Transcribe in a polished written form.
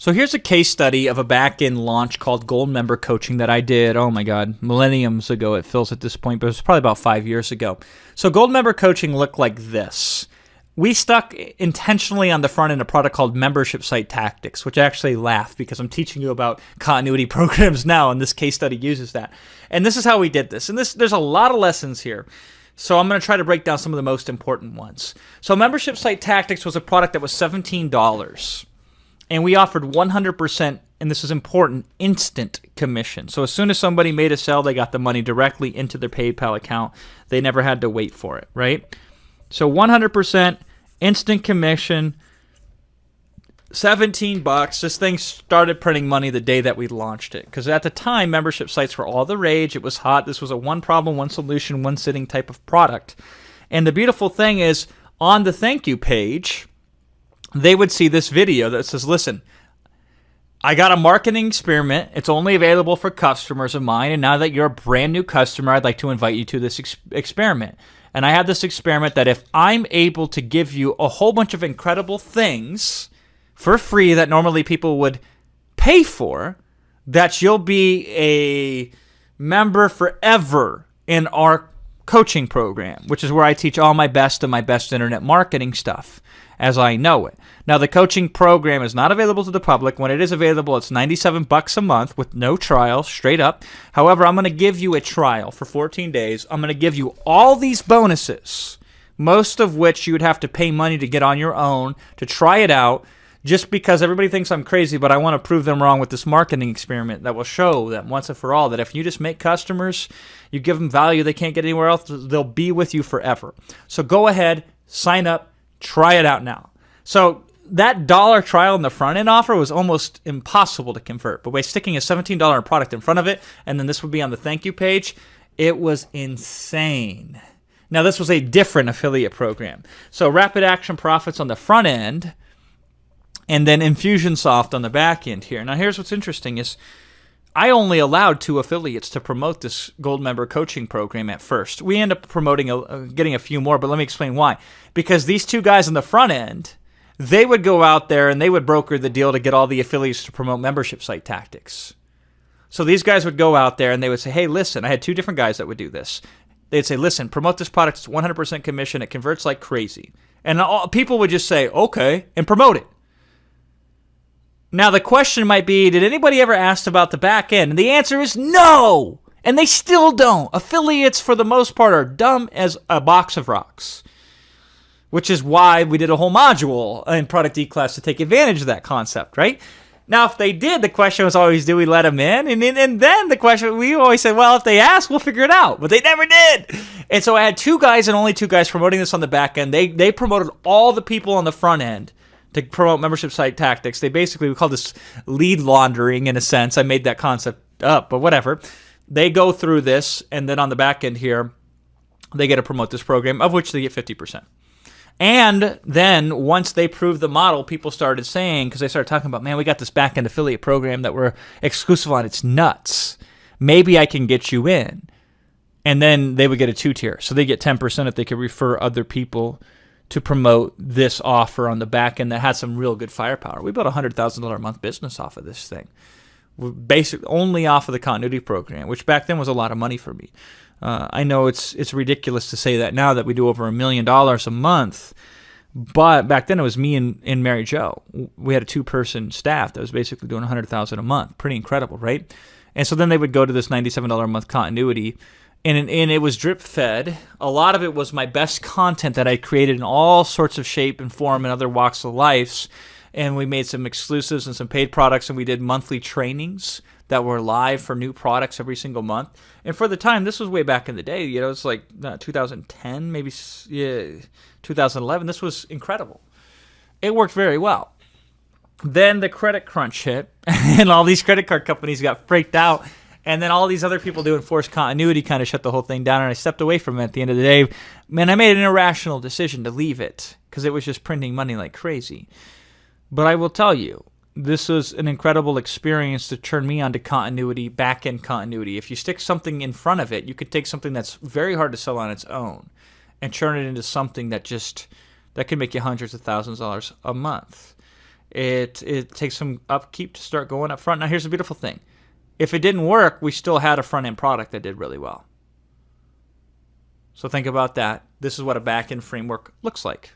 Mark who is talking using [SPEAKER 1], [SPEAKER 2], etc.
[SPEAKER 1] So here's a case study of a back-end launch called Gold Member Coaching that I did, oh my God, millenniums ago it feels at this point, but it was probably about 5 years ago. So Gold Member Coaching looked like this. We stuck intentionally on the front end a product called Membership Site Tactics, which I actually laugh because I'm teaching you about continuity programs now, and this case study uses that. And this is how we did this. And there's a lot of lessons here. So I'm going to try to break down some of the most important ones. So Membership Site Tactics was a product that was $17. And we offered 100%, and this is important, instant commission. So as soon as somebody made a sale, they got the money directly into their PayPal account. They never had to wait for it, right? So 100% instant commission, $17. This thing started printing money the day that we launched it. Because at the time, membership sites were all the rage. It was hot. This was a one problem, one solution, one sitting type of product. And the beautiful thing is, on the thank you page, they would see this video that says, listen, I got a marketing experiment. It's only available for customers of mine. And now that you're a brand new customer, I'd like to invite you to this experiment. And I have this experiment that if I'm able to give you a whole bunch of incredible things for free that normally people would pay for, that you'll be a member forever in our coaching program, which is where I teach all my best of my best internet marketing stuff as I know it. Now, the coaching program is not available to the public. When it is available, it's $97 a month with no trial, straight up. However, I'm going to give you a trial for 14 days. I'm going to give you all these bonuses, most of which you would have to pay money to get on your own to try it out, just because everybody thinks I'm crazy, but I want to prove them wrong with this marketing experiment that will show them once and for all that if you just make customers, you give them value they can't get anywhere else, they'll be with you forever. So go ahead, sign up, try it out now. So that dollar trial in the front end offer was almost impossible to convert. But by sticking a $17 product in front of it, and then this would be on the thank you page, it was insane. Now, this was a different affiliate program. So Rapid Action Profits on the front end, and then Infusionsoft on the back end here. Now, here's what's interesting is I only allowed 2 affiliates to promote this Gold Member Coaching program at first. We end up promoting, getting a few more, but let me explain why. Because these 2 guys on the front end, they would go out there and they would broker the deal to get all the affiliates to promote Membership Site Tactics. So these guys would go out there and they would say, hey, listen, I had 2 different guys that would do this. They'd say, listen, promote this product. It's 100% commission. It converts like crazy. And people would just say, okay, and promote it. Now, the question might be, did anybody ever ask about the back end? And the answer is no, and they still don't. Affiliates, for the most part, are dumb as a box of rocks, which is why we did a whole module in Product E-Class to take advantage of that concept, right? Now, if they did, the question was always, do we let them in? And then the question, we always said, well, if they ask, we'll figure it out. But they never did. And so I had 2 guys and only 2 guys promoting this on the back end. They promoted all the people on the front end to promote Membership Site Tactics. They basically, we call this lead laundering in a sense. I made that concept up, but whatever. They go through this, and then on the back end here, they get to promote this program, of which they get 50%. And then once they proved the model, people started saying, because they started talking about, man, we got this back end affiliate program that we're exclusive on. It's nuts. Maybe I can get you in. And then they would get a 2-tier. So they get 10% if they could refer other people to promote this offer on the back end that had some real good firepower. We built a $100,000 a month business off of this thing, basically only off of the continuity program, which back then was a lot of money for me. I know it's ridiculous to say that now that we do over $1 million a month, but back then it was me and Mary Jo. We had a 2-person staff that was basically doing $100,000 a month. Pretty incredible, right? And so then they would go to this $97 a month continuity. And it was drip fed. A lot of it was my best content that I created in all sorts of shape and form and other walks of life. And we made some exclusives and some paid products, and we did monthly trainings that were live for new products every single month. And for the time, this was way back in the day. You know, it's like 2010, maybe 2011. This was incredible. It worked very well. Then the credit crunch hit, and all these credit card companies got freaked out. And then all these other people doing forced continuity kind of shut the whole thing down, and I stepped away from it at the end of the day. Man, I made an irrational decision to leave it because it was just printing money like crazy. But I will tell you, this was an incredible experience to turn me onto continuity, back-end continuity. If you stick something in front of it, you could take something that's very hard to sell on its own and turn it into something that can make you hundreds of thousands of dollars a month. It takes some upkeep to start going up front. Now, here's the beautiful thing. If it didn't work, we still had a front-end product that did really well. So think about that. This is what a back-end framework looks like.